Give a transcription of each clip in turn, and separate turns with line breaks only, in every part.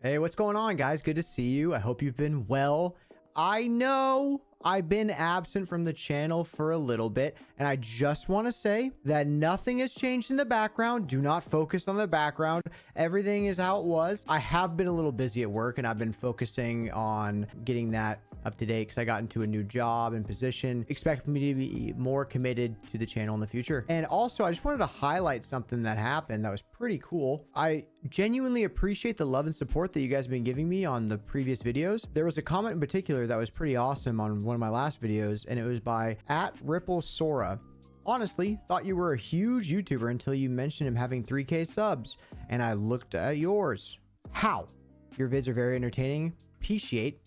Hey, what's going on, guys? Good to see you. I hope you've been well. I know I've been absent from the channel for a little bit, and I just want to say that nothing has changed in the background. Do not focus on the background. Everything is how it was. I have been a little busy at work, and I've been focusing on getting that up to date because I got into a new job and position. Expect me to be more committed to the channel in the future. And also, I just wanted to highlight something that happened that was pretty cool. I genuinely appreciate the love and support that you guys have been giving me on the previous videos. There was a comment in particular that was pretty awesome on one of my last videos, and it was by @RippleSora. Honestly, thought you were a huge YouTuber until you mentioned him having 3K subs, and I looked at yours. How? Your vids are very entertaining. Appreciate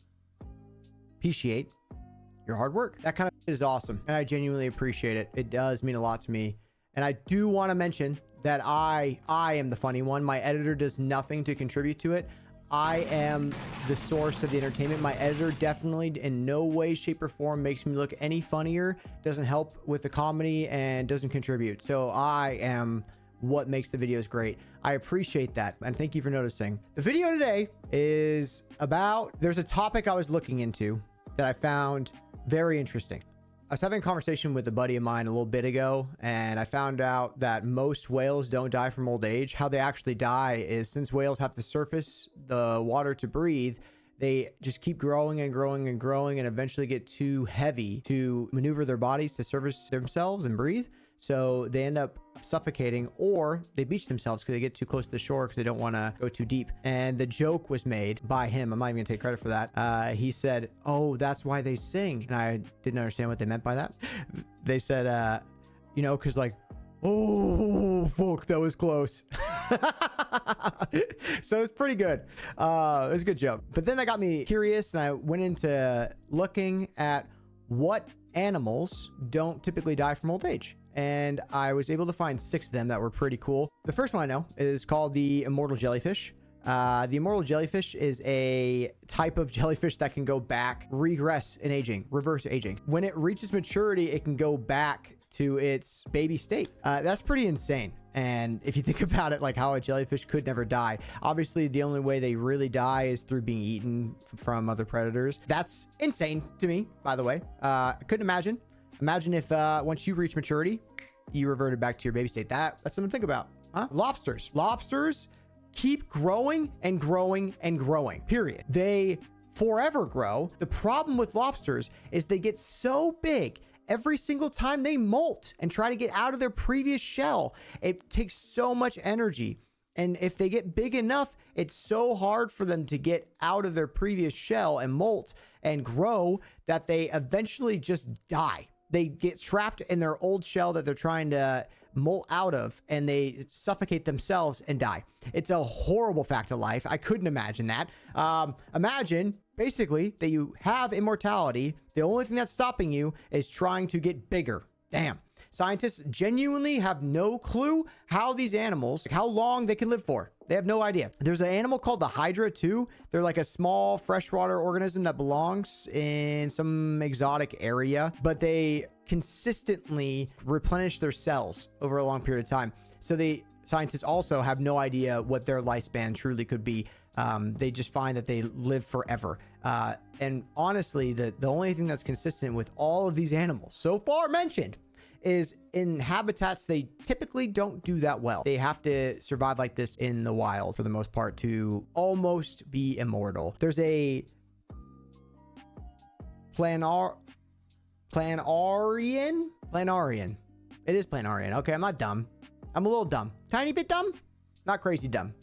your hard work. That kind of is awesome, and I genuinely appreciate it. It does mean a lot to me. And I do want to mention that I am the funny one. My editor does nothing to contribute to it. I am the source of the entertainment. My editor definitely in no way, shape, or form makes me look any funnier, doesn't help with the comedy, and doesn't contribute. So I am what makes the videos great. I appreciate that, and thank you for noticing. The video today is about, there's a topic I was looking into that I found very interesting. I was having a conversation with a buddy of mine a little bit ago, and I found out that most whales don't die from old age. How they actually die is, since whales have to surface the water to breathe, they just keep growing and growing and growing and eventually get too heavy to maneuver their bodies to service themselves and breathe. So they end up suffocating, or they beach themselves because they get too close to the shore because they don't want to go too deep. And the joke was made by him. I'm not even gonna take credit for that. He said, "Oh, that's why they sing." And I didn't understand what they meant by that. They said, you know, because like, oh, fuck, that was close. So it's pretty good. It was a good joke. But then that got me curious, and I went into looking at what animals don't typically die from old age. And I was able to find 6 of them that were pretty cool. The first one I know is called the immortal jellyfish. The immortal jellyfish is a type of jellyfish that can go back, regress in aging, reverse aging. When it reaches maturity, it can go back to its baby state. That's pretty insane. And if you think about it, like how a jellyfish could never die, obviously the only way they really die is through being eaten from other predators. That's insane to me, by the way. I couldn't imagine. Imagine if once you reach maturity, you reverted back to your baby state. That's something to think about, huh? Lobsters keep growing and growing and growing, period. They forever grow. The problem with lobsters is they get so big every single time they molt and try to get out of their previous shell. It takes so much energy. And if they get big enough, it's so hard for them to get out of their previous shell and molt and grow that they eventually just die. They get trapped in their old shell that they're trying to molt out of, and they suffocate themselves and die. It's a horrible fact of life. I couldn't imagine that. Imagine basically that you have immortality. The only thing that's stopping you is trying to get bigger. Damn. Scientists genuinely have no clue how these animals, how long they can live for. They have no idea. There's an animal called the Hydra too. They're like a small freshwater organism that belongs in some exotic area, but they consistently replenish their cells over a long period of time. So scientists also have no idea what their lifespan truly could be. They just find that they live forever. And honestly, the only thing that's consistent with all of these animals so far mentioned is in habitats they typically don't do that well. They have to survive like this in the wild for the most part to almost be immortal. There's a planarian. It is planarian. Okay, I'm not dumb. I'm a little dumb. Tiny bit dumb, not crazy dumb.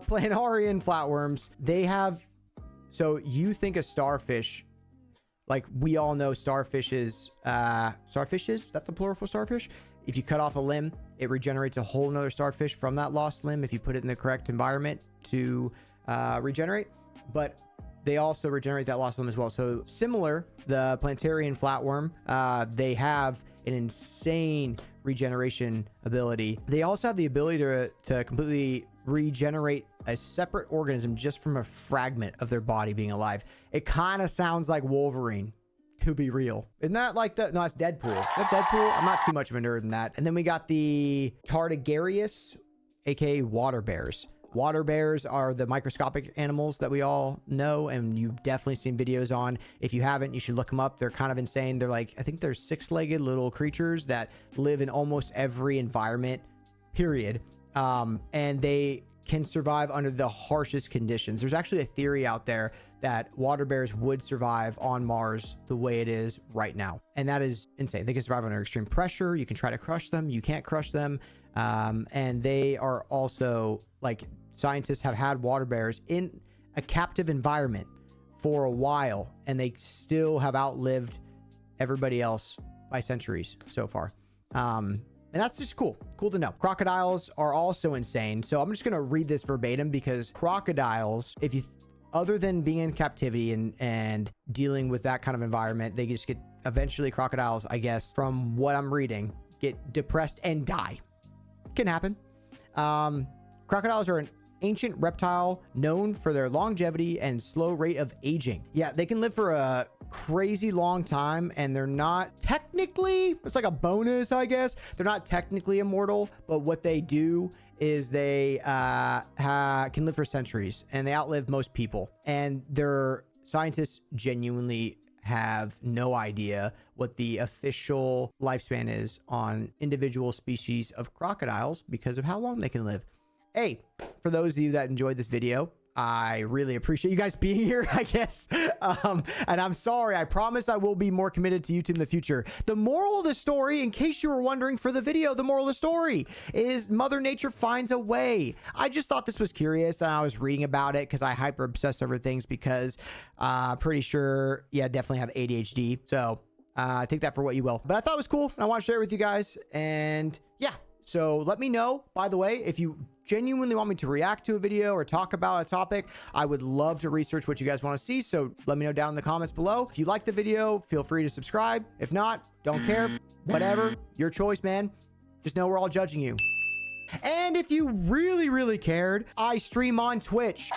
Planarian flatworms, they have, so you think a starfish, like we all know starfishes, is that the plural for starfish? If you cut off a limb, it regenerates a whole nother starfish from that lost limb if you put it in the correct environment to regenerate. But they also regenerate that lost limb as well. So similar, the planetarian flatworm, they have an insane regeneration ability. They also have the ability to completely regenerate a separate organism just from a fragment of their body being alive. It kind of sounds like Wolverine, to be real. Isn't that like the, no, it's Deadpool. Is that Deadpool? I'm not too much of a nerd in that. And then we got the Tardigrades, aka water bears. Water bears are the microscopic animals that we all know, and you've definitely seen videos on. If you haven't, you should look them up. They're kind of insane. They're like, I think they're 6-legged little creatures that live in almost every environment, period. And they can survive under the harshest conditions. There's actually a theory out there that water bears would survive on Mars the way it is right now. And that is insane. They can survive under extreme pressure. You can try to crush them. You can't crush them. And they are also, like, scientists have had water bears in a captive environment for a while, and they still have outlived everybody else by centuries so far. And that's just cool to know. Crocodiles are also insane. So I'm just going to read this verbatim, because crocodiles, if you, other than being in captivity and dealing with that kind of environment, they just get, eventually crocodiles, I guess, from what I'm reading, get depressed and die. Can happen. Crocodiles are an ancient reptile known for their longevity and slow rate of aging. Yeah, they can live for a crazy long time, and they're not technically, it's like a bonus, I guess. They're not technically immortal, but what they do is they can live for centuries, and they outlive most people. And their scientists genuinely have no idea what the official lifespan is on individual species of crocodiles because of how long they can live. Hey, for those of you that enjoyed this video, I really appreciate you guys being here, I guess. And I'm sorry, I promise I will be more committed to YouTube in the future. The moral of the story, in case you were wondering for the video, the moral of the story is Mother Nature finds a way. I just thought this was curious, and I was reading about it because I hyper obsess over things, because pretty sure, yeah, definitely have ADHD. So take that for what you will. But I thought it was cool, and I want to share it with you guys. And yeah, so let me know, by the way, if you genuinely want me to react to a video or talk about a topic. I would love to research what you guys want to see, so let me know down in the comments below. If you like the video, feel free to subscribe. If not, don't care. Whatever, your choice, man. Just know we're all judging you. And if you really cared, I stream on Twitch.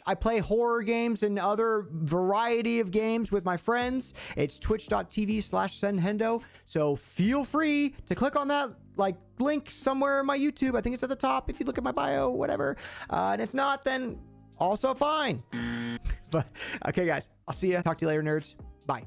I play horror games and other variety of games with my friends. It's twitch.tv/Senhendo. So feel free to click on that like link somewhere in my YouTube. I think it's at the top if you look at my bio, whatever. And if not, then also fine. But okay, guys, I'll see you. Talk to you later, nerds. Bye.